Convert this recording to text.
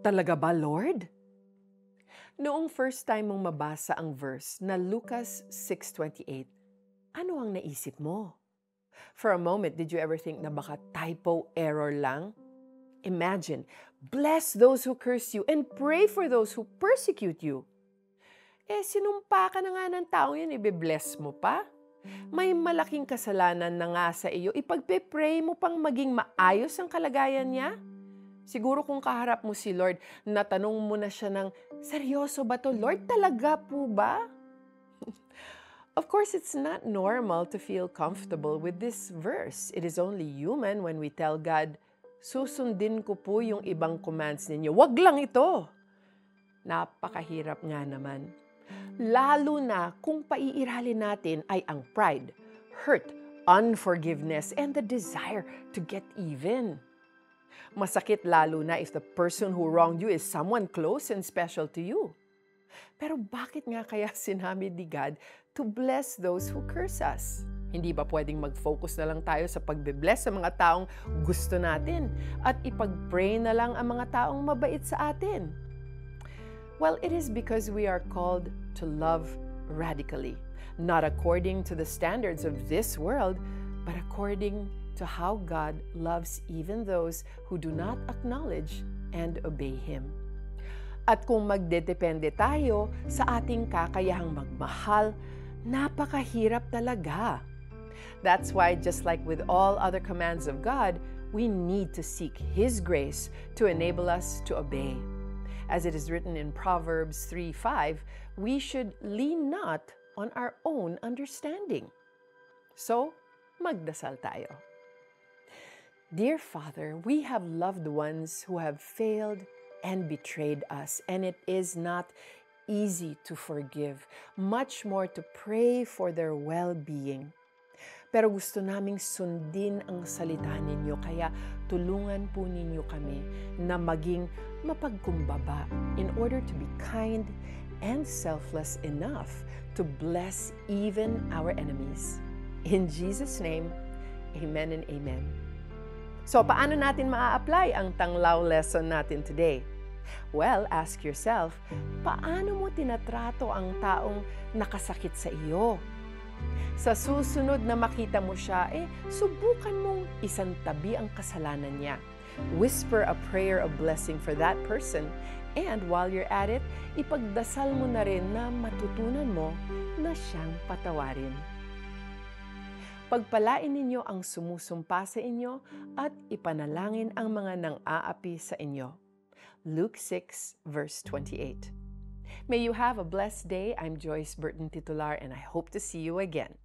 Talaga ba, Lord? Noong first time mong mabasa ang verse na Lucas 6:28, ano ang naisip mo? For a moment, did you ever think na baka typo error lang? Imagine, bless those who curse you and pray for those who persecute you. Sinumpa ka na nga ng taong yun, ibe-bless mo pa? May malaking kasalanan na nga sa iyo, ipagpe-pray mo pang maging maayos ang kalagayan niya? Siguro kung kaharap mo si Lord, natanong mo na siya ng, seryoso ba to, Lord? Talaga po ba? Of course, it's not normal to feel comfortable with this verse. It is only human when we tell God, susundin ko po yung ibang commands ninyo. Wag lang ito. Napakahirap nga naman. Lalo na kung paiiralin natin ay ang pride, hurt, unforgiveness, and the desire to get even. Masakit lalo na if the person who wronged you is someone close and special to you. Pero bakit nga kaya sinabi ni God to bless those who curse us? Hindi ba pwedeng mag-focus na lang tayo sa pagbe-bless sa mga taong gusto natin at ipag-pray na lang ang mga taong mabait sa atin? Well, it is because we are called to love radically, not according to the standards of this world, but according to how God loves even those who do not acknowledge and obey Him. At kung magdedepende tayo sa ating kakayahang magmahal, napakahirap talaga. That's why, just like with all other commands of God, we need to seek His grace to enable us to obey. As it is written in Proverbs 3:5, we should lean not on our own understanding. So, magdasal tayo. Dear Father, we have loved ones who have failed and betrayed us, and it is not easy to forgive, much more to pray for their well-being. Pero gusto naming sundin ang salita ninyo, kaya tulungan po ninyo kami na maging mapagkumbaba in order to be kind and selfless enough to bless even our enemies. In Jesus' name, amen and amen. So, paano natin maa-apply ang tanglaw lesson natin today? Well, ask yourself, paano mo tinatrato ang taong nakasakit sa iyo? Sa susunod na makita mo siya, subukan mong isantabi ang kasalanan niya. Whisper a prayer of blessing for that person, and while you're at it, ipagdasal mo na rin na matutunan mo na siyang patawarin. Pagpalain ninyo ang sumusumpa sa inyo at ipanalangin ang mga nang-aapi sa inyo. Luke 6, verse 28. May you have a blessed day. I'm Joyce Burton Titular, and I hope to see you again.